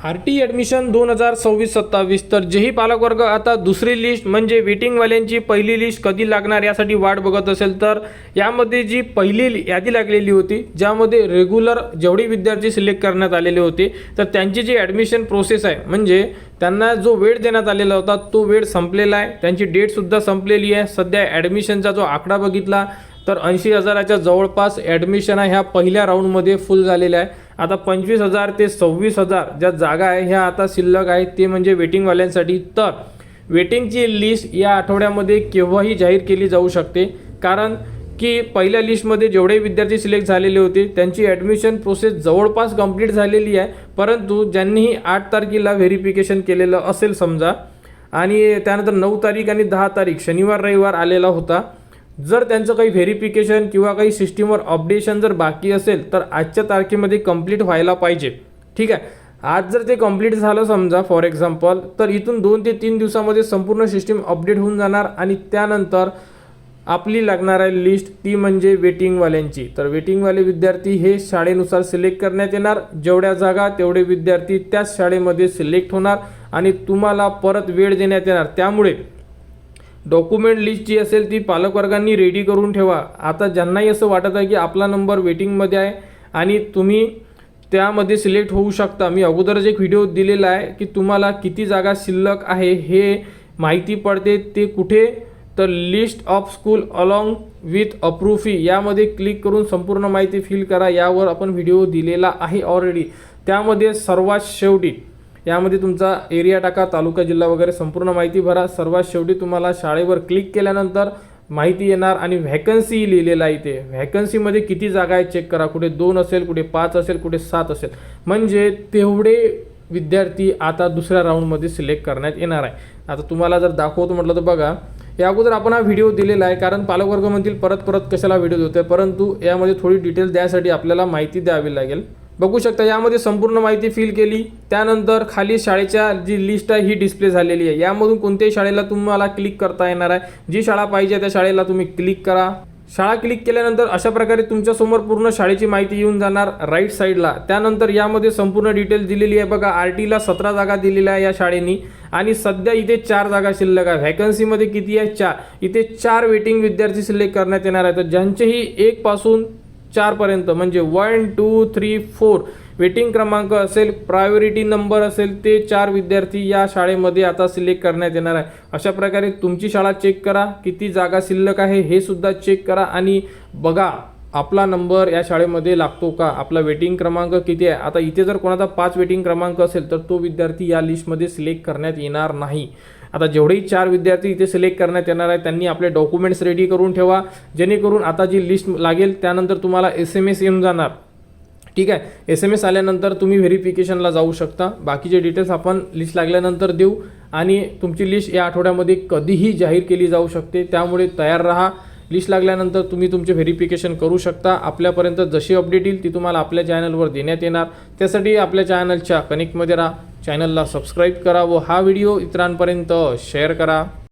RT admission 2026-27 तर जेही पालकवर्ग आता दुसरी लिस्ट म्हणजे वेटिंगवाल्यांची पहिली लिस्ट कधी लागणार यासाठी वाट बघत असेल तर यामध्ये जी पहिली यादी लागलेली होती ज्यामध्ये रेग्युलर जेवढे विद्यार्थी सिलेक्ट करण्यात आलेले होते तर त्यांची जी ॲडमिशन प्रोसेस आहे म्हणजे त्यांना जो वेळ देण्यात आलेला होता तो वेळ संपलेला आहे, त्यांची डेटसुद्धा संपलेली आहे। सध्या ॲडमिशनचा जो आकडा बघितला तर 80,000च्या जवळपास ॲडमिशन आहे ह्या पहिल्या राऊंडमध्ये फुल झालेल्या आहे। आता 25,000 ते 26,000 ज्या जागा आहे ह्या आता शिल्लक आहेत ते म्हणजे वेटिंगवाल्यांसाठी। तर वेटिंगची लिस्ट या आठवड्यामध्ये केव्हाही जाहीर केली जाऊ शकते, कारण की पहिल्या लिस्टमध्ये जेवढे विद्यार्थी सिलेक्ट झालेले होते त्यांची ॲडमिशन प्रोसेस जवळपास कंप्लीट झालेली आहे, परंतु ज्यांनी 8 तारखेला व्हेरिफिकेशन केलेलं असेल समजा आणि त्यानंतर 9 तारीख आणि 10 तारीख शनिवार रविवार आलेला होता, जर त्यांचं काही व्हेरिफिकेशन किंवा काही सिस्टीमवर अपडेशन जर बाकी असेल तर आजच्या तारखेमध्ये कंप्लीट व्हायला पाहिजे। ठीक आहे, आज जर ते कंप्लीट झालं समजा फॉर एक्झाम्पल तर इथून 2 ते 3 दिवसामध्ये संपूर्ण सिस्टीम अपडेट होऊन जाणार आणि त्यानंतर आपली लागणार आहे लिस्ट ती म्हणजे वेटिंगवाल्यांची। तर वेटिंगवाले विद्यार्थी हे शाळेनुसार सिलेक्ट करण्यात येणार, जेवढ्या जागा तेवढे विद्यार्थी त्याच शाळेमध्ये सिलेक्ट होणार आणि तुम्हाला परत वेळ देण्यात येणार। त्यामुळे डॉक्युमेंट लिस्ट जी असेल ती पालकवर्गांनी रेडी करून ठेवा। आता ज्यांनाही असं वाटत आहे की आपला नंबर वेटिंगमध्ये आहे आणि तुम्ही त्यामध्ये सिलेक्ट होऊ शकता, मी अगोदरच एक व्हिडिओ दिलेला आहे की तुम्हाला किती जागा शिल्लक आहे हे माहिती पडते ते कुठे, तर list of school along with approve fee यामध्ये क्लिक करून संपूर्ण माहिती फिल करा। यावर आपण व्हिडिओ दिलेला आहे ऑलरेडी। त्यामध्ये सर्वात शेवटी यामध्ये तुमचा एरिया टाका, तालुका जिल्हा वगैरे संपूर्ण माहिती भरा। सर्वात शेवटी तुम्हाला शाळेवर क्लिक केल्यानंतर माहिती येणार आणि व्हॅकन्सी लिहिलेला आहे, इथे व्हॅकन्सीमध्ये किती जागा आहे चेक करा, कुठे 2 असेल, कुठे 5 असेल, कुठे 7 असेल, म्हणजे तेवढे विद्यार्थी आता दुसऱ्या राऊंडमध्ये सिलेक्ट करण्यात येणार आहे। आता तुम्हाला जर दाखवतो म्हटलं तर बघा, या अगोदर आपण हा व्हिडिओ दिलेला आहे, कारण पालकवर्ग म्हणतील परत कशाला व्हिडिओ देतोय, परंतु यामध्ये थोडी डिटेल द्यासाठी आपल्याला माहिती द्यावी लागेल। बघू शकता यामध्ये संपूर्ण माहिती फिल केली, त्यानंतर खाली शाळेच्या जी लिस्ट आहे ही डिस्प्ले झालेली आहे। यामधून कोणत्याही शाळेला तुम्हाला क्लिक करता येणार आहे, जी शाळा पाहिजे त्या शाळेला तुम्ही क्लिक करा। शाळा क्लिक केल्यानंतर अशा प्रकारे तुमच्यासमोर पूर्ण शाळेची माहिती येऊन जाणार राईट साईडला। त्यानंतर यामध्ये संपूर्ण डिटेल दिलेली आहे बघा, RTला 17 जागा दिलेल्या आहे या शाळेनी आणि सध्या इथे 4 जागा शिल्लक आहे। व्हॅकन्सीमध्ये किती आहे 4, इथे 4 वेटिंग विद्यार्थी सिलेक्ट करण्यात येणार आहेत। तर ज्यांचेही 1 पासून 4 पर्यंत म्हणजे 1 2 3 4 वेटिंग क्रमांक असेल, प्रायोरिटी नंबर असेल, ते 4 विद्यार्थी या शाळेमध्ये आता सिलेक्ट करण्यात येणार आहे। अशा प्रकारे तुमची शाळा चेक करा, किती जागा शिल्लक आहे हे सुद्धा चेक करा आणि बघा आपला नंबर या शाळेमध्ये लागतो का, आपला वेटिंग क्रमांक किती आहे। आता इथे जर कोणाचा 5 वेटिंग क्रमांक असेल तर तो विद्यार्थी या लिस्टमध्ये सिलेक्ट करण्यात येणार नाही। आता जेवढेही 4 विद्यार्थी इथे सिलेक्ट करण्यात येणार आहेत त्यांनी आपले डॉक्युमेंट्स रेडी करून ठेवा, जेणेकरून आता जी लिस्ट लागेल त्यानंतर तुम्हाला SMS येऊन जाणार। ठीक आहे, SMS आल्यानंतर तुम्ही व्हेरिफिकेशनला जाऊ शकता। बाकीचे डिटेल्स आपण लिस्ट लागल्यानंतर देऊ आणि तुमची लिस्ट या आठवड्यामध्ये कधीही जाहीर केली जाऊ शकते, त्यामुळे तयार राहा। लिस्ट लागल्यानंतर तुम्ही तुमचे व्हेरिफिकेशन करू शकता। आपल्यापर्यंत जशी अपडेट येईल ती तुम्हाला आपल्या चॅनलवर देण्यात येणार। त्यासाठी आपल्या चॅनलच्या कनेक्टमध्ये राहा, चॅनलला सबस्क्राईब करा व हा व्हिडिओ इतरांपर्यंत शेअर करा।